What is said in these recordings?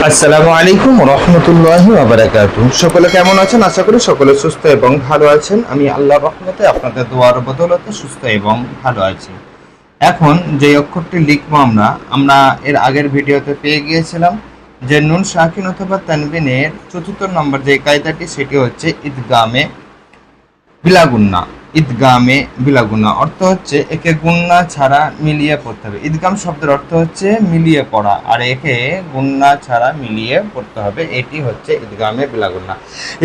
আসসালামু আলাইকুম রহমতুল্লাহি ওয়া বারাকাতুহু। সকলে কেমন আছেন? আশা করি সকলে সুস্থ এবং ভালো আছেন। আমি আল্লাহর রহমতে আপনাদের দোয়ার বদৌলতে সুস্থ এবং ভালো আছি। এখন যে অক্ষরটি লিখবো আমরা এর আগের ভিডিওতে পেয়ে গিয়েছিলাম যে নুন সাকিন অথবা তানবিনের চতুর্থ নম্বর যে কায়দাটি, সেটি হচ্ছে ইদগামে বিলাগুন্না। ঈদগামে বিলাগুন্না অর্থ হচ্ছে একে গুন্না ছাড়া মিলিয়ে পড়তে হবে। ঈদগাম শব্দের অর্থ হচ্ছে মিলিয়ে পড়া, আর একে গুন্না ছাড়া মিলিয়ে পড়তে হবে। এটি হচ্ছে ঈদগামে বিলাগুন্না।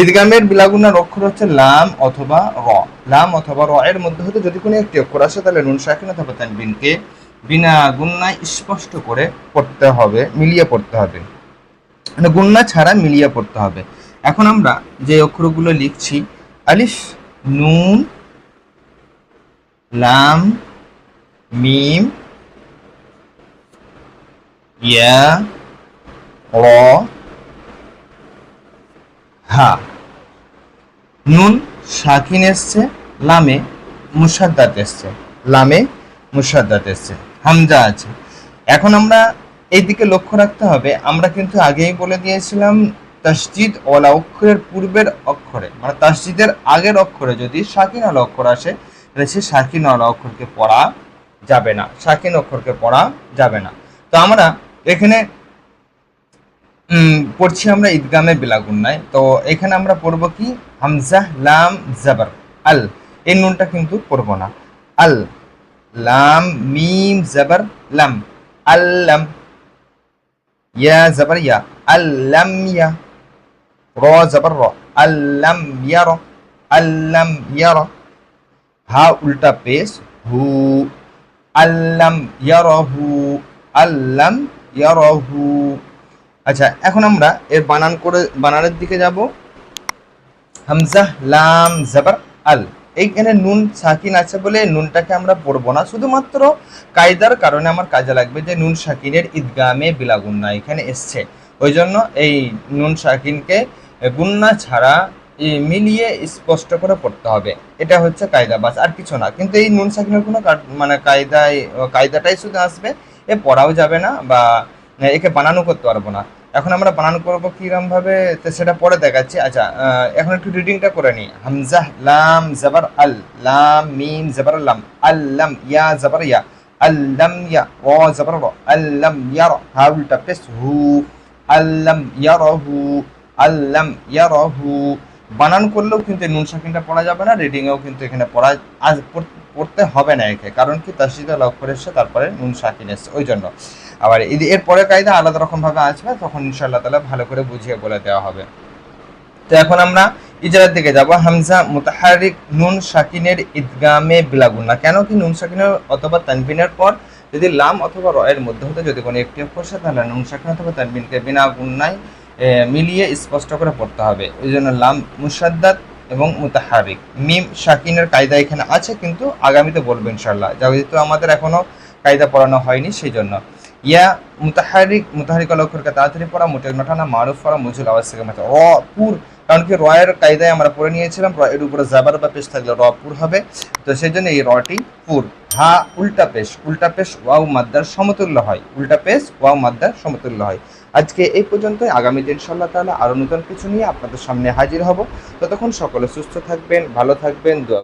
ঈদগামের বিলাগুন্নার অক্ষর হচ্ছে লাম অথবা র। লাম অথবা র এর মধ্যে হতে যদি কোনো একটি অক্ষর আসে, তাহলে নুন সাকিন অথবা তানবিনকে বিনা গুন্নায় স্পষ্ট করে পড়তে হবে, মিলিয়ে পড়তে হবে, মানে গুন্না ছাড়া মিলিয়ে পড়তে হবে। এখন আমরা যে অক্ষরগুলো লিখছি, আলিফ, নুন, লাম, মিম, ইয়া, র, হা। নুন সাকিন এসছে, লামে মুসাদ্দাত এসছে, লামে মুসাদ্দাত এসছে, হামজা আছে। এখন আমরা এই দিকে লক্ষ্য রাখতে হবে। আমরা কিন্তু আগেই বলে দিয়েছিলাম তাসজিদ ওয়ালা অক্ষরের পূর্বের অক্ষরে, মানে তাসজিদের আগের অক্ষরে যদি সাকিন ওয়ালা অক্ষর আসে, তাহলে সে সাকিন ওয়ালা অক্ষরকে পড়া যাবে না, সাকিন অক্ষরকে পড়া যাবে না। তো আমরা এখানে পড়ছি আমরা ঈদগামে বিলাগুন্নায়। তো এখানে আমরা পড়বো কি, হামজা লাম জাবার আল, এই নুনটা কিন্তু পড়বো না। আল, লাম মিম জাবার লাম, আল্লাম, ইয়া জাবার ইয়া, আল্লাম ইয়া, র জাবার র, আল্লাম ইয়ার, আল্লাম ইয়ার। হা উল্টা পেশ, হু, আল্লাম ইয়ারহু, আল্লাম ইয়ারহু। আচ্ছা, এখন আমরা এর বানানের দিকে যাব। হামজা লাম জাবার আল, এইখানে নুন সাকিন আছে বলে নুনটাকে আমরা পড়বো না, শুধুমাত্র কায়দার কারণে আমার কাজে লাগবে যে নুন সাকিনের ঈদগামে বিলাগুন্না এখানে এসছে, ওই জন্য এই নুন সাকিনকে গুন্না ছাড়া মিলিয়ে স্পষ্ট করে পড়তে হবে। এটা হচ্ছে কায়দা, বাস আর কিছু না। কিন্তু এই নুন সাকিনের কোনো মানে কায়দাটাই শুধু আসবে, এ পড়াও যাবে না বা একে বানানো করতে পারবো না। এখন আমরা বানান করবো কিরম ভাবে, তো সেটা পরে দেখাচ্ছি। আচ্ছা, এখন একটু রিডিংটা করে নিই। হামজা লাম জাবার আল, লাম মিম জাবার লাম, আল্লাম ইয়া জাবার ইয়া, আল্লাম ইয়া, র জাবার র, আল্লাম ইয়ার, হা উল্টা পেশ হু, আল্লাম ইয়ারহু, আল্লাম ইয়ারহু। বানান করলেও কিন্তু নুন সাকিনটা পড়া যাবে না, রিডিংয়েও কিন্তু এখানে পড়তে হবে না একে, কারণ কি তাসজিদ আল অক্ষর এসছে, তারপরে নুন সাকিন এসছে, ওই জন্য। আবার এর পরে কায়দা আলাদা রকম ভাবে আসবে, তখন ইনশাআল্লাহ তাআলা ভালো করে বুঝিয়ে বলে দেওয়া হবে। তো এখন আমরা ইজারার দিকে যাব। হামজা মুতাহারিক নুন সাকিনের ঈদগামে বিলাগুন্না। কেন কি নুন সাকিনের অথবা তানবিনের পর যদি লাম অথবা র এর মধ্যে হতে যদি কোনো একটি অক্ষর আসে, তাহলে নুন সাকিন অথবা তানবিনকে বিনা গুন্নায় মিলিয়ে স্পষ্ট করে পড়তে হবে। ওই জন্য লাম মুসাদ্দাত এবং মুতাহারিক। মিম সাকিনের কায়দা এখানে আছে, কিন্তু আগামীতে বলবো ইনশাআল্লাহ, যেহেতু আমাদের এখনো কায়দা পড়ানো হয়নি, সেই জন্য। ইয়া মুতাহারিক অক্ষরকে তাড়াতাড়ি পড়া, মুটের মাঠানা, মারুফ পড়া, মুজুল আওয়াজ থেকে মাথা। র পুর, কারণ কি রয়ের কায়দায় আমরা পড়ে নিয়েছিলাম, র এর উপরে জাবার বা পেশ থাকলে র পুর হবে, তো সেই জন্য এই রটি পুর। হা উল্টা পেশ ওয়াও মাদ্দার সমতুল্য হয়, উল্টা পেশ ওয়াও মাদ্দার সমতুল্য হয়। আজকে এই পর্যন্তই। আগামীতে ইনশাআল্লাহ তাআলা আরো নতুন কিছু নিয়ে আপনাদের সামনে হাজির হব। ততক্ষণ সকলে সুস্থ থাকবেন, ভালো থাকবেন, দোয়া